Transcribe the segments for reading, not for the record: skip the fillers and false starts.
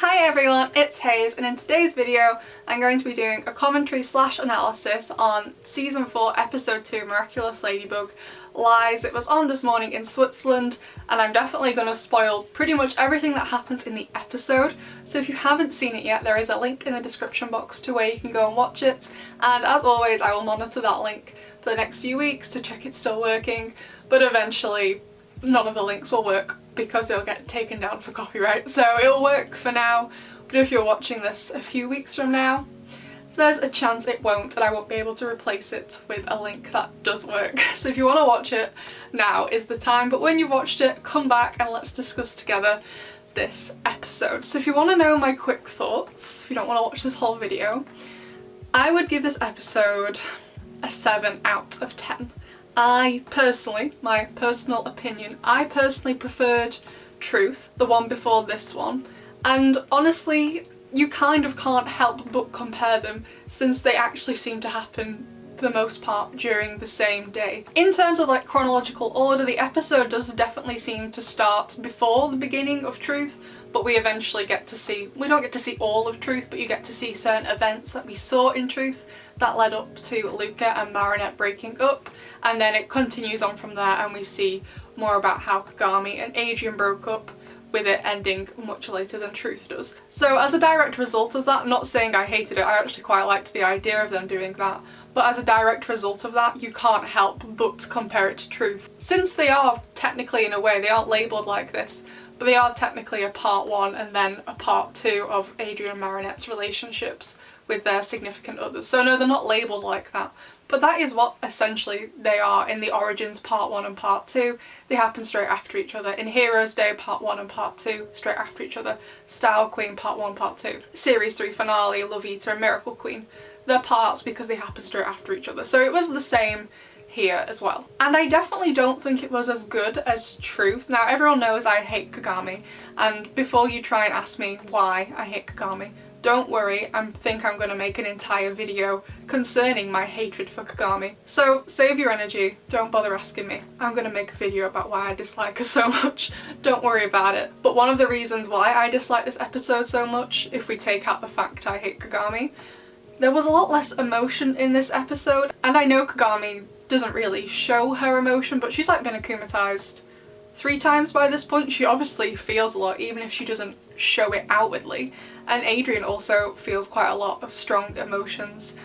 Hi everyone, it's Hayes, and in today's video I'm going to be doing a commentary / analysis on Season 4 Episode 2 Miraculous Ladybug Lies. It was on this morning in Switzerland, and I'm definitely going to spoil pretty much everything that happens in the episode, so if you haven't seen it yet there is a link in the description box to where you can go and watch it, and as always I will monitor that link for the next few weeks to check it's still working, but eventually none of the links will work because they'll get taken down for copyright, so it'll work for now, but if you're watching this a few weeks from now, there's a chance it won't and I won't be able to replace it with a link that does work. So if you want to watch it, now is the time, but when you've watched it, come back and let's discuss together this episode. So if you want to know my quick thoughts, if you don't want to watch this whole video, I would give this episode a 7 out of 10. I personally, my personal opinion, I personally preferred Truth, the one before this one, and honestly you kind of can't help but compare them since they actually seem to happen for the most part during the same day. In terms of like chronological order, the episode does definitely seem to start before the beginning of Truth, but we eventually get to see, we don't get to see all of Truth, but you get to see certain events that we saw in Truth that led up to Luca and Marinette breaking up, and then it continues on from there and we see more about how Kagami and Adrien broke up, with it ending much later than Truth does. So as a direct result of that, not saying I hated it, I actually quite liked the idea of them doing that, but as a direct result of that you can't help but compare it to Truth. Since they are technically, in a way, they aren't labelled like this, but they are technically a part 1 and then a part 2 of Adrien and Marinette's relationships with their significant others. So no, they're not labelled like that, but that is what essentially they are in the Origins part 1 and part 2. They happen straight after each other. In Heroes Day part 1 and part 2, straight after each other. Style Queen part 1, part 2. Series 3 finale, Love Eater and Miracle Queen. They're parts because they happen straight after each other. So it was the same here as well. And I definitely don't think it was as good as Truth. Now everyone knows I hate Kagami, and before you try and ask me why I hate Kagami, don't worry, I think I'm going to make an entire video concerning my hatred for Kagami. So save your energy, don't bother asking me. I'm going to make a video about why I dislike her so much, don't worry about it. But one of the reasons why I dislike this episode so much, if we take out the fact I hate Kagami, there was a lot less emotion in this episode. And I know Kagami doesn't really show her emotion, but she's like been akumatized 3 times by this point. She obviously feels a lot even if she doesn't show it outwardly, and Adrien also feels quite a lot of strong emotions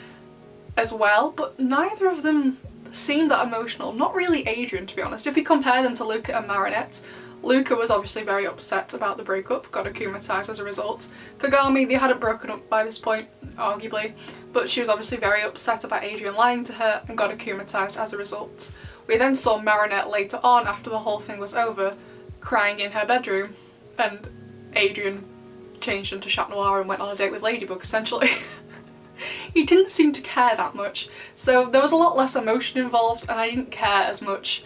as well, but neither of them seem that emotional. Not really Adrien, to be honest. If we compare them to Luca and Marinette, Luca was obviously very upset about the breakup, got akumatized as a result. Kagami, they hadn't broken up by this point, arguably, but she was obviously very upset about Adrien lying to her and got akumatized as a result. We then saw Marinette later on, after the whole thing was over, crying in her bedroom, and Adrien changed into Chat Noir and went on a date with Ladybug, essentially. He didn't seem to care that much, so there was a lot less emotion involved and I didn't care as much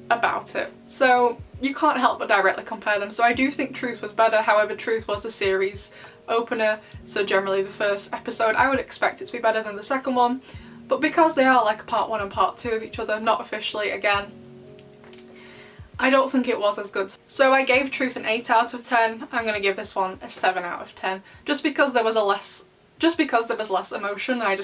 about it. So you can't help but directly compare them. So I do think Truth was better, however Truth was the series opener, so generally the first episode I would expect it to be better than the second one, but because they are like part 1 and part 2 of each other, not officially again, I don't think it was as good. So I gave Truth an 8 out of 10, I'm going to give this one a 7 out of 10, just because there was less emotion. I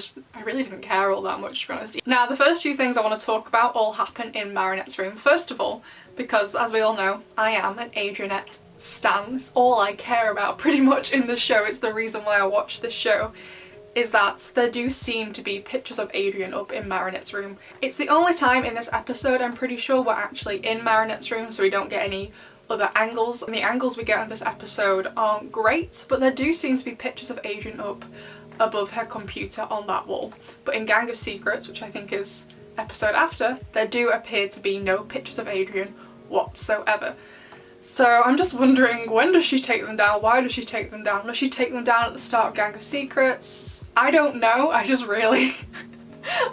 really didn't care all that much, to be honest. Now the first few things I want to talk about all happen in Marinette's room. First of all, because as we all know, I am an Adriennette stan. It's all I care about pretty much in the show. It's the reason why I watch this show, is that there do seem to be pictures of Adrien up in Marinette's room. It's the only time in this episode I'm pretty sure we're actually in Marinette's room, so we don't get any other angles, and the angles we get in this episode aren't great, but there do seem to be pictures of Adrien up above her computer on that wall. But in Gang of Secrets, which I think is episode after, there do appear to be no pictures of Adrien whatsoever. So I'm just wondering, when does she take them down? Why does she take them down? Does she take them down at the start of Gang of Secrets? I don't know, I just really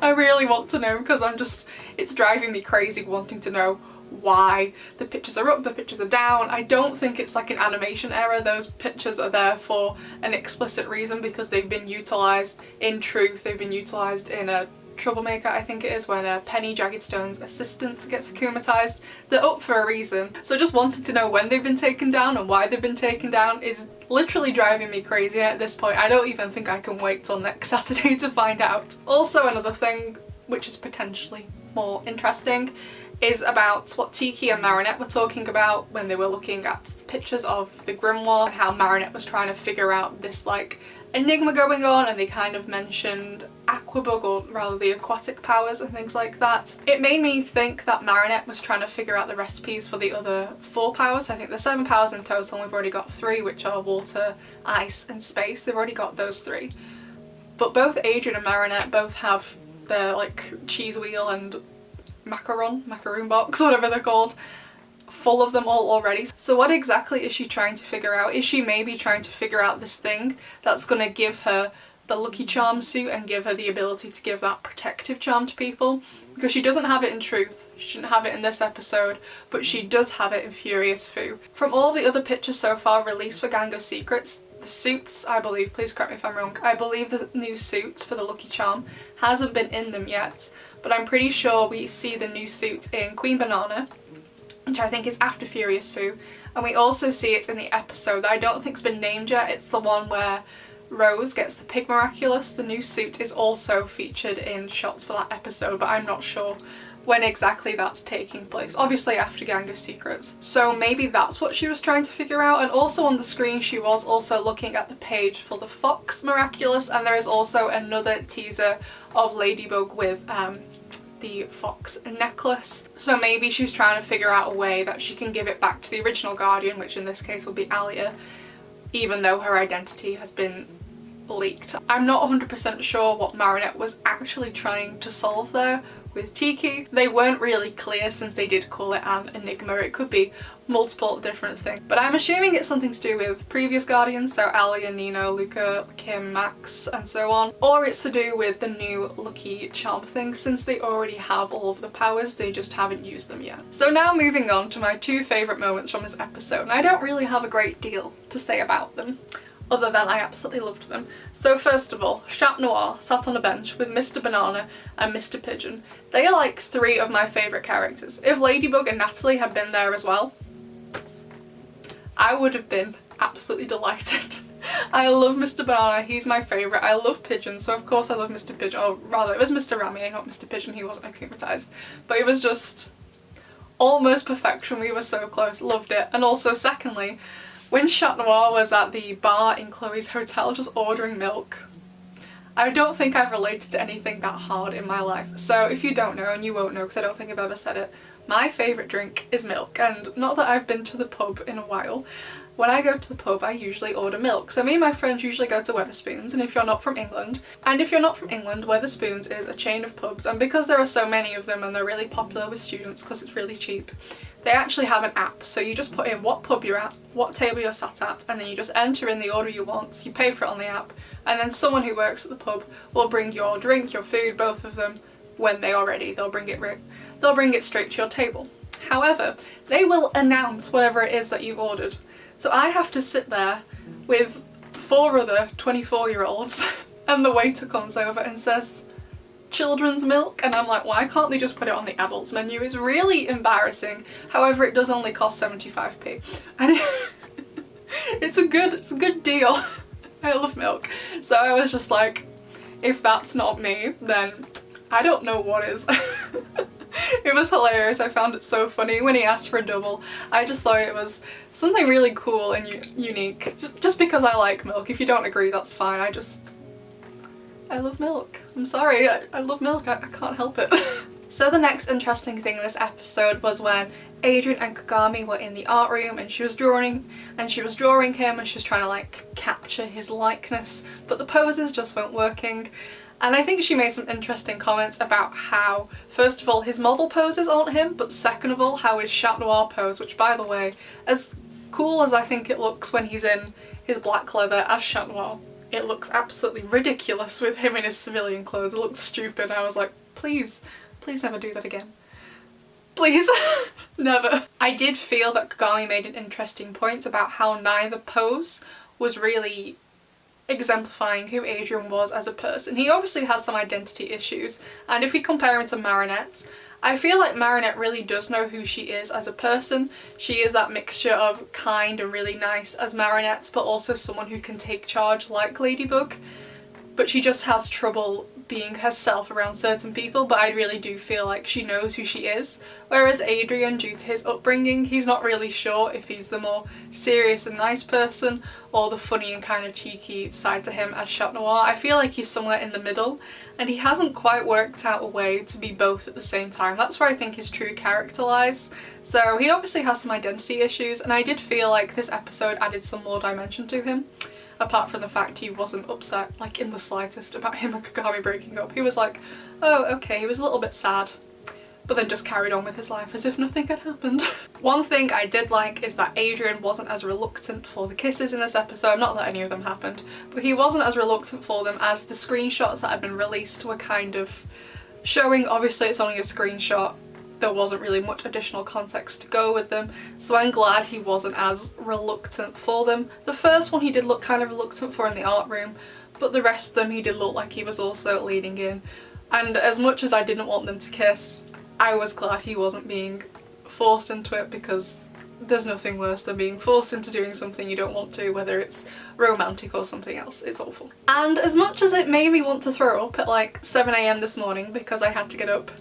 I really want to know, because it's driving me crazy wanting to know why the pictures are up, the pictures are down. I don't think it's like an animation error. Those pictures are there for an explicit reason because they've been utilised in Truth, they've been utilised in a Troublemaker, I think it is, when Penny Jagged Stone's assistant gets akumatized. They're up for a reason. So just wanting to know when they've been taken down and why they've been taken down is literally driving me crazy at this point. I don't even think I can wait till next Saturday to find out. Also, another thing which is potentially more interesting is about what Tiki and Marinette were talking about when they were looking at the pictures of the Grimoire, and how Marinette was trying to figure out this like enigma going on, and they kind of mentioned Aquabug, or rather the aquatic powers and things like that. It made me think that Marinette was trying to figure out the recipes for the other 4 powers. I think there's 7 powers in total, and we've already got 3, which are water, ice and space. They've already got those 3. But both Adrien and Marinette both have their like cheese wheel and macaroon box, whatever they're called, full of them all already. So what exactly is she trying to figure out? Is she maybe trying to figure out this thing that's gonna give her the Lucky Charm suit and give her the ability to give that protective charm to people? Because she doesn't have it in Truth, she didn't have it in this episode, but she does have it in Furious Fu. From all the other pictures so far released for Gang of Secrets, the suits, I believe, please correct me if I'm wrong, I believe the new suit for the Lucky Charm hasn't been in them yet, but I'm pretty sure we see the new suit in Queen Banana, which I think is after Furious Fu, and we also see it in the episode that I don't think's been named yet. It's the one where Rose gets the pig Miraculous. The new suit is also featured in shots for that episode, but I'm not sure when exactly that's taking place. Obviously after Gang of Secrets. So maybe that's what she was trying to figure out. And also on the screen she was also looking at the page for the Fox Miraculous, and there is also another teaser of Ladybug with the fox necklace. So maybe she's trying to figure out a way that she can give it back to the original guardian, which in this case will be Alia, even though her identity has been leaked. I'm not 100% sure what Marinette was actually trying to solve there with Tiki. They weren't really clear since they did call it an enigma. It could be multiple different things, but I'm assuming it's something to do with previous guardians, so Alia, Nino, Luca, Kim, Max and so on, or it's to do with the new Lucky Charm thing. Since they already have all of the powers, they just haven't used them yet. So now moving on to my 2 favourite moments from this episode, and I don't really have a great deal to say about them, other than I absolutely loved them. So first of all, Chat Noir sat on a bench with Mr. Banana and Mr. Pigeon. They are like 3 of my favourite characters. If Ladybug and Natalie had been there as well, I would have been absolutely delighted. I love Mr. Banana, he's my favourite. I love Pigeon, so of course I love Mr. Pigeon, or rather it was Mr. Ramier, not Mr. Pigeon, he wasn't akumatized. But it was just almost perfection, we were so close, loved it. And also secondly, when Chat Noir was at the bar in Chloe's hotel just ordering milk, I don't think I've related to anything that hard in my life. So if you don't know, and you won't know because I don't think I've ever said it, my favourite drink is milk. And not that I've been to the pub in a while, when I go to the pub I usually order milk. So me and my friends usually go to Wetherspoons, and if you're not from England, Wetherspoons is a chain of pubs, and because there are so many of them and they're really popular with students because it's really cheap, they actually have an app. So you just put in what pub you're at, what table you're sat at, and then you just enter in the order you want, you pay for it on the app, and then someone who works at the pub will bring your drink, your food, both of them, when they are ready. They'll bring it straight to your table. However, they will announce whatever it is that you've ordered. So I have to sit there with 4 other 24-year-olds and the waiter comes over and says, children's milk, and I'm like, why can't they just put it on the adults menu? It's really embarrassing. However, it does only cost 75p, and it's a good deal. I love milk. So I was just like, if that's not me, then I don't know what is. It was hilarious. I found it so funny when he asked for a double. I just thought it was something really cool and unique. Just because I like milk. If you don't agree, that's fine. I love milk. I'm sorry, I love milk. I can't help it. So the next interesting thing in this episode was when Adrien and Kagami were in the art room and she was drawing him and she was trying to like capture his likeness, but the poses just weren't working. And I think she made some interesting comments about how, first of all, his model poses aren't him, but second of all, how his Chat Noir pose, which by the way, as cool as I think it looks when he's in his black leather as Chat Noir, it looks absolutely ridiculous with him in his civilian clothes. It looks stupid. I was like, please never do that again. Please, never. I did feel that Kagami made an interesting point about how neither pose was really exemplifying who Adrien was as a person. He obviously has some identity issues, and if we compare him to Marinette, I feel like Marinette really does know who she is as a person. She is that mixture of kind and really nice as Marinette, but also someone who can take charge like Ladybug. But she just has trouble being herself around certain people, but I really do feel like she knows who she is. Whereas Adrien, due to his upbringing, he's not really sure if he's the more serious and nice person or the funny and kind of cheeky side to him as Chat Noir. I feel like he's somewhere in the middle, and he hasn't quite worked out a way to be both at the same time. That's where I think his true character lies. So he obviously has some identity issues, and I did feel like this episode added some more dimension to him. Apart from the fact he wasn't upset, like, in the slightest about him and Kagami breaking up. He was like, oh, okay, he was a little bit sad, but then just carried on with his life as if nothing had happened. One thing I did like is that Adrien wasn't as reluctant for the kisses in this episode. Not that any of them happened, but he wasn't as reluctant for them as the screenshots that had been released were kind of showing. Obviously it's only a screenshot. There wasn't really much additional context to go with them, so I'm glad he wasn't as reluctant for them. The first one he did look kind of reluctant for in the art room, but the rest of them he did look like he was also leaning in. And as much as I didn't want them to kiss, I was glad he wasn't being forced into it, because there's nothing worse than being forced into doing something you don't want to, whether it's romantic or something else. It's awful. And as much as it made me want to throw up at like 7 AM this morning because I had to get up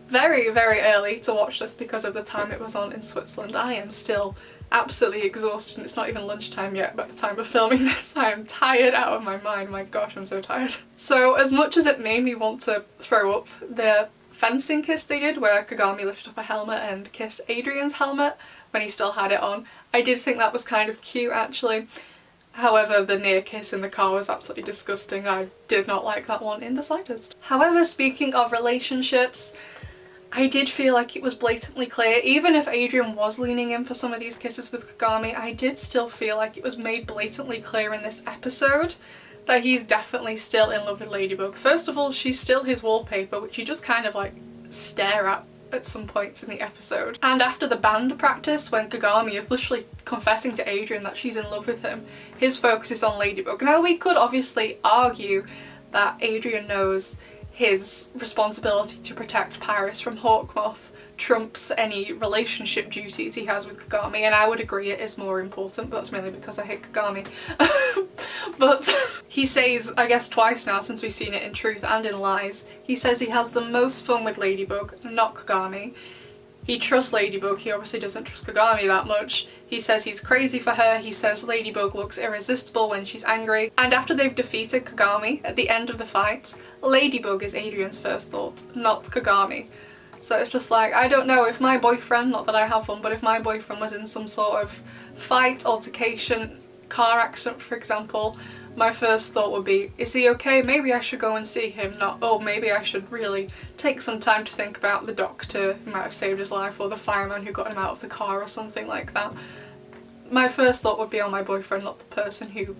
very, very early to watch this because of the time it was on in Switzerland, I am still absolutely exhausted, and it's not even lunchtime yet by the time of filming this. I am tired out of my mind. My gosh, I'm so tired. So as much as it made me want to throw up, the fencing kiss they did where Kagami lifted up a helmet and kissed Adrien's helmet when he still had it on, I did think that was kind of cute actually. However, the near kiss in the car was absolutely disgusting. I did not like that one in the slightest. However, speaking of relationships, I did feel like it was blatantly clear, even if Adrien was leaning in for some of these kisses with Kagami, I did still feel like it was made blatantly clear in this episode that he's definitely still in love with Ladybug. First of all, she's still his wallpaper, which you just kind of like stare at some points in the episode. And after the band practice, when Kagami is literally confessing to Adrien that she's in love with him, his focus is on Ladybug. Now we could obviously argue that Adrien knows his responsibility to protect Paris from Hawkmoth trumps any relationship duties he has with Kagami, and I would agree it is more important, but that's mainly because I hate Kagami. But he says, I guess twice now since we've seen it in Truth and in Lies, he says he has the most fun with Ladybug, not Kagami. He trusts Ladybug, he obviously doesn't trust Kagami that much. He says he's crazy for her, he says Ladybug looks irresistible when she's angry. And after they've defeated Kagami, at the end of the fight, Ladybug is Adrien's first thought, not Kagami. So it's just like, I don't know, if my boyfriend, not that I have one, but if my boyfriend was in some sort of fight, altercation, car accident for example, my first thought would be, is he okay? Maybe I should go and see him, not, oh, maybe I should really take some time to think about the doctor who might have saved his life or the fireman who got him out of the car or something like that. My first thought would be on my boyfriend, not the person who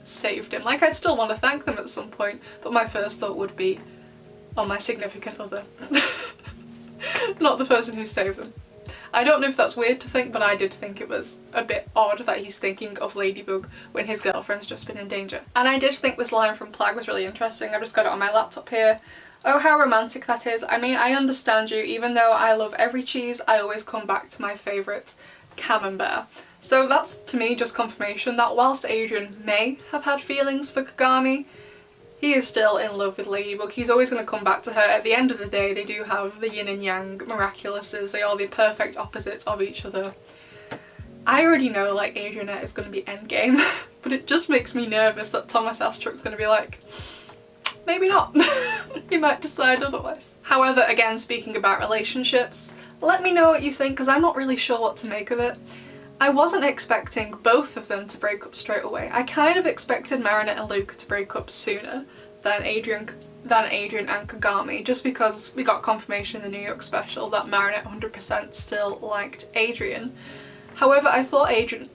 saved him. Like, I'd still want to thank them at some point, but my first thought would be on my significant other. Not the person who saved them. I don't know if that's weird to think, but I did think it was a bit odd that he's thinking of Ladybug when his girlfriend's just been in danger. And I did think this line from Plague was really interesting. I've just got it on my laptop here. Oh, how romantic that is. I mean, I understand you. Even though I love every cheese, I always come back to my favourite, Camembert. So that's, to me, just confirmation that whilst Adrien may have had feelings for Kagami, he is still in love with Ladybug. He's always going to come back to her. At the end of the day, they do have the yin and yang Miraculouses. They are the perfect opposites of each other. I already know, like, Adrianette is going to be endgame, but it just makes me nervous that Thomas Astruc's going to be like, maybe not. He might decide otherwise. However, again, speaking about relationships, let me know what you think, because I'm not really sure what to make of it. I wasn't expecting both of them to break up straight away. I kind of expected Marinette and Luca to break up sooner than Adrien and Kagami, just because we got confirmation in the New York special that Marinette 100% still liked Adrien. However, I thought Adrien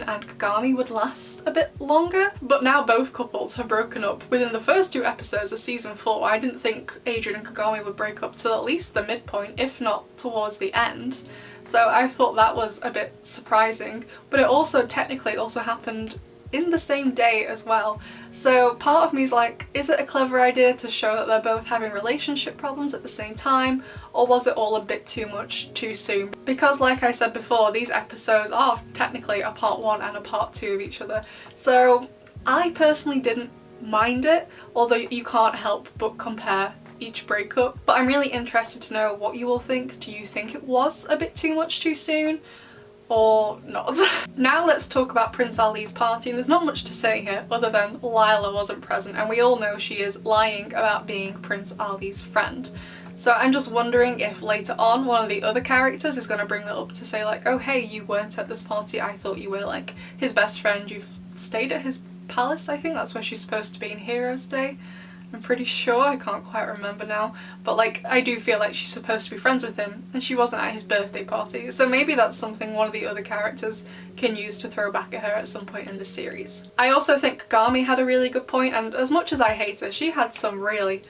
and Kagami would last a bit longer, but now both couples have broken up within the first 2 episodes of season 4. I didn't think Adrien and Kagami would break up till at least the midpoint, if not towards the end. So I thought that was a bit surprising, but it also technically also happened in the same day as well. So part of me is like, is it a clever idea to show that they're both having relationship problems at the same time, or was it all a bit too much too soon? Because like I said before, these episodes are technically a part 1 and a part 2 of each other. So I personally didn't mind it, although you can't help but compare each breakup. But I'm really interested to know what you all think. Do you think it was a bit too much too soon, or not? Now let's talk about Prince Ali's party, and there's not much to say here other than Lila wasn't present, and we all know she is lying about being Prince Ali's friend. So I'm just wondering if later on one of the other characters is going to bring that up to say like, oh hey, you weren't at this party, I thought you were like his best friend, you've stayed at his palace, I think that's where she's supposed to be in Heroes Day. I'm pretty sure, I can't quite remember now, but like I do feel like she's supposed to be friends with him and she wasn't at his birthday party, so maybe that's something one of the other characters can use to throw back at her at some point in the series. I also think Kagami had a really good point, and as much as I hate her, she had some really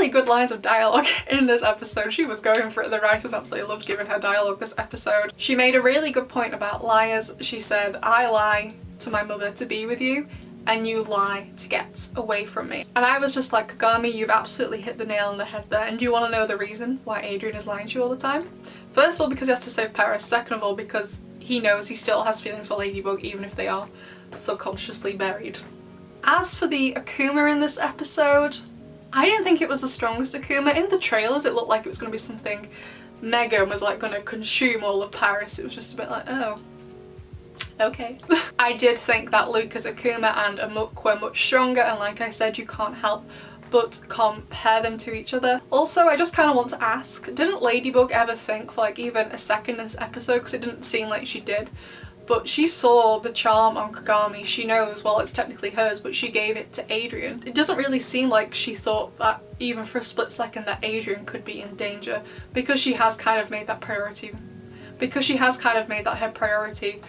good lines of dialogue in this episode. She was going for it. The writers absolutely loved giving her dialogue this episode. She made a really good point about liars. She said, I lie to my mother to be with you, and you lie to get away from me. And I was just like, Kagami, you've absolutely hit the nail on the head there. And do you want to know the reason why Adrien is lying to you all the time? First of all, because he has to save Paris. Second of all, because he knows he still has feelings for Ladybug, even if they are subconsciously buried. As for the akuma in this episode, I didn't think it was the strongest akuma. In the trailers, it looked like it was going to be something mega and was like going to consume all of Paris. It was just a bit like, oh, okay. I did think that Luca's akuma and Amuk were much stronger, and like I said, you can't help but compare them to each other. Also, I just kind of want to ask, didn't Ladybug ever think for like even a second in this episode, because it didn't seem like she did, but she saw the charm on Kagami. She knows, well, it's technically hers, but she gave it to Adrien. It doesn't really seem like she thought that even for a split second that Adrien could be in danger, because she has kind of made that priority. Because she has kind of made that her priority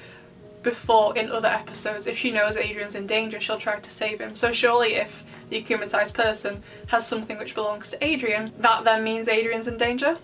before in other episodes. If she knows Adrien's in danger, she'll try to save him. So surely if the akumatized person has something which belongs to Adrien, that then means Adrien's in danger?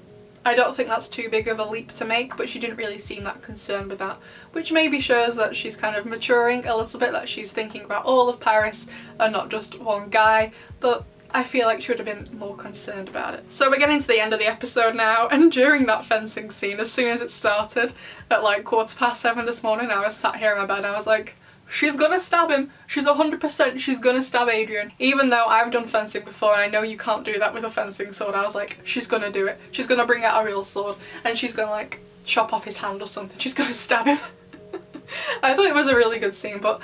I don't think that's too big of a leap to make, but she didn't really seem that concerned with that, which maybe shows that she's kind of maturing a little bit, that she's thinking about all of Paris and not just one guy, but I feel like she would have been more concerned about it. So we're getting to the end of the episode now, and during that fencing scene, as soon as it started at like 7:15 this morning, I was sat here in my bed and I was like, she's gonna stab him. She's 100%, she's gonna stab Adrien. Even though I've done fencing before and I know you can't do that with a fencing sword, I was like, she's gonna do it. She's gonna bring out a real sword and she's gonna like chop off his hand or something. She's gonna stab him. I thought it was a really good scene, but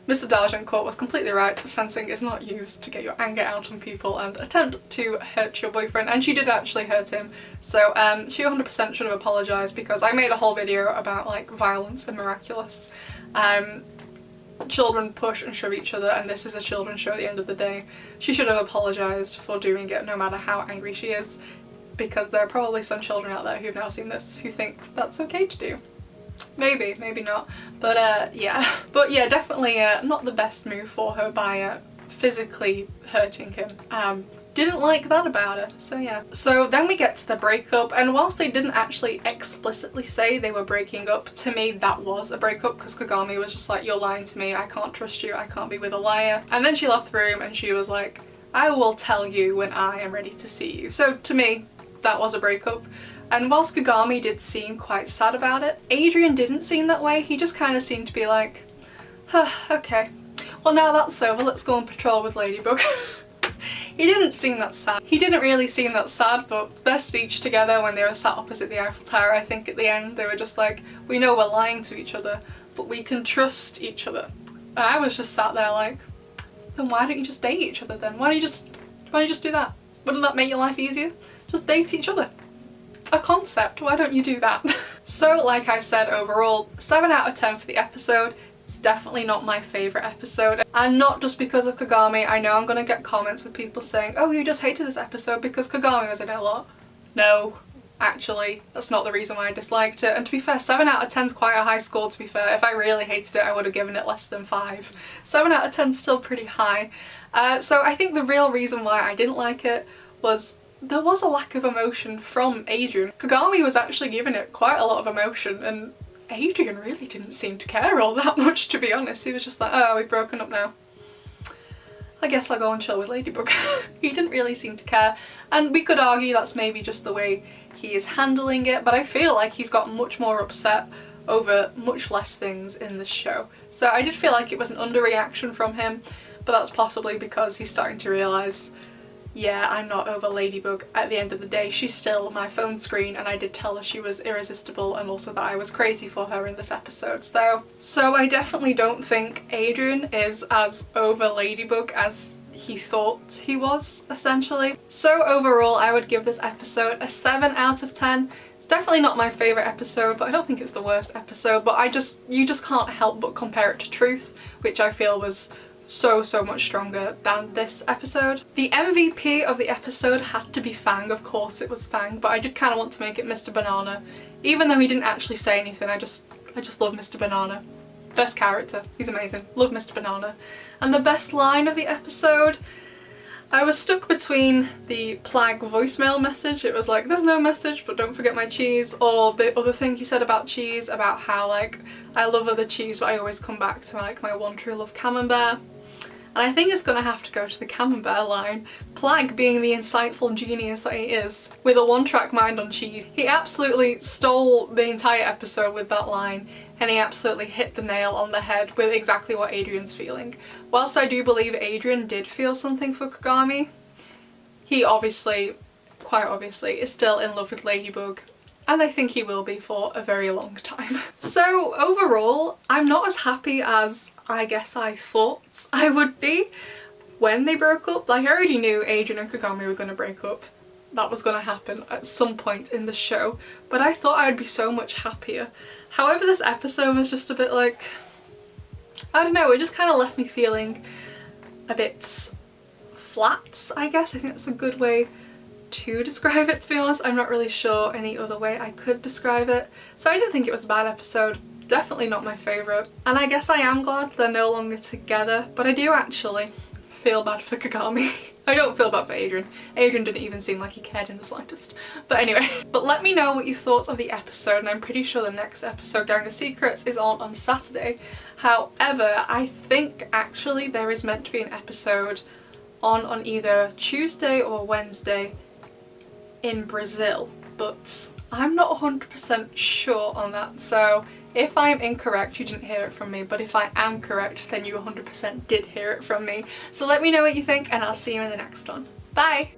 Mr. D'Argencourt was completely right. Fencing is not used to get your anger out on people and attempt to hurt your boyfriend, and she did actually hurt him. So she 100% should have apologised, because I made a whole video about like violence in Miraculous. Children push and shove each other, and this is a children's show at the end of the day. She should have apologised for doing it, no matter how angry she is, because there are probably some children out there who've now seen this who think that's okay to do. Maybe, maybe not, but yeah. But yeah, definitely not the best move for her by physically hurting him. Didn't like that about her, so yeah. So then we get to the breakup, and whilst they didn't actually explicitly say they were breaking up, to me that was a breakup, because Kagami was just like, you're lying to me, I can't trust you, I can't be with a liar. And then she left the room and she was like, I will tell you when I am ready to see you. So to me, that was a breakup. And whilst Kagami did seem quite sad about it, Adrien didn't seem that way. He just kind of seemed to be like, huh, okay, well now that's over, let's go on patrol with Ladybug. He didn't seem that sad. He didn't really seem that sad, but their speech together when they were sat opposite the Eiffel Tower, I think at the end they were just like, we know we're lying to each other, but we can trust each other. And I was just sat there like, then why don't you just date each other then? Why don't you just do that? Wouldn't that make your life easier? Just date each other. A concept, why don't you do that? So like I said, overall 7 out of 10 for the episode. It's definitely not my favourite episode, and not just because of Kagami. I know I'm gonna get comments with people saying, oh, you just hated this episode because Kagami was in it a lot. No, actually, that's not the reason why I disliked it. And to be fair, 7 out of 10 is quite a high score, to be fair. If I really hated it, I would have given it less than 5. 7 out of 10 is still pretty high. So I think the real reason why I didn't like it was there was a lack of emotion from Adrien. Kagami was actually giving it quite a lot of emotion, and Adrien really didn't seem to care all that much, to be honest. He was just like, oh, we've broken up now. I guess I'll go and chill with Ladybug. He didn't really seem to care, and we could argue that's maybe just the way he is handling it, but I feel like he's got much more upset over much less things in this show. So I did feel like it was an underreaction from him, but that's possibly because he's starting to realise, yeah, I'm not over Ladybug. At the end of the day, she's still my phone screen, and I did tell her she was irresistible and also that I was crazy for her in this episode. So I definitely don't think Adrien is as over Ladybug as he thought he was, essentially. So overall, I would give this episode a 7 out of 10. It's definitely not my favourite episode, but I don't think it's the worst episode. But you just can't help but compare it to Truth, which I feel was so much stronger than this episode. The MVP of the episode had to be Fang. Of course it was Fang, but I did kind of want to make it Mr. Banana. Even though he didn't actually say anything, I just love Mr. Banana. Best character. He's amazing. Love Mr. Banana. And the best line of the episode, I was stuck between the Plag voicemail message. It was like, there's no message, but don't forget my cheese, or the other thing he said about cheese, about how like I love other cheese, but I always come back to like my one true love camembert. And I think it's gonna have to go to the camembert line. Plag, being the insightful genius that he is, with a one-track mind on cheese, he absolutely stole the entire episode with that line, and he absolutely hit the nail on the head with exactly what Adrien's feeling. Whilst I do believe Adrien did feel something for Kagami, he obviously, quite obviously, is still in love with Ladybug, and I think he will be for a very long time. So overall, I'm not as happy as I guess I thought I would be when they broke up. Like, I already knew Adrien and Kagami were going to break up. That was going to happen at some point in the show, but I thought I'd be so much happier. However, this episode was just a bit like, I don't know, it just kind of left me feeling a bit flat, I guess. I think that's a good way to describe it, to be honest. I'm not really sure any other way I could describe it. So I didn't think it was a bad episode. Definitely not my favourite. And I guess I am glad they're no longer together, but I do actually feel bad for Kagami. I don't feel bad for Adrien. Adrien didn't even seem like he cared in the slightest. But anyway, but let me know what you thought of the episode, and I'm pretty sure the next episode, Gang of Secrets, is on Saturday. However, I think actually there is meant to be an episode on either Tuesday or Wednesday in Brazil, but I'm not 100% sure on that. So if I'm incorrect, you didn't hear it from me, but if I am correct, then you 100% did hear it from me. So let me know what you think, and I'll see you in the next one. Bye!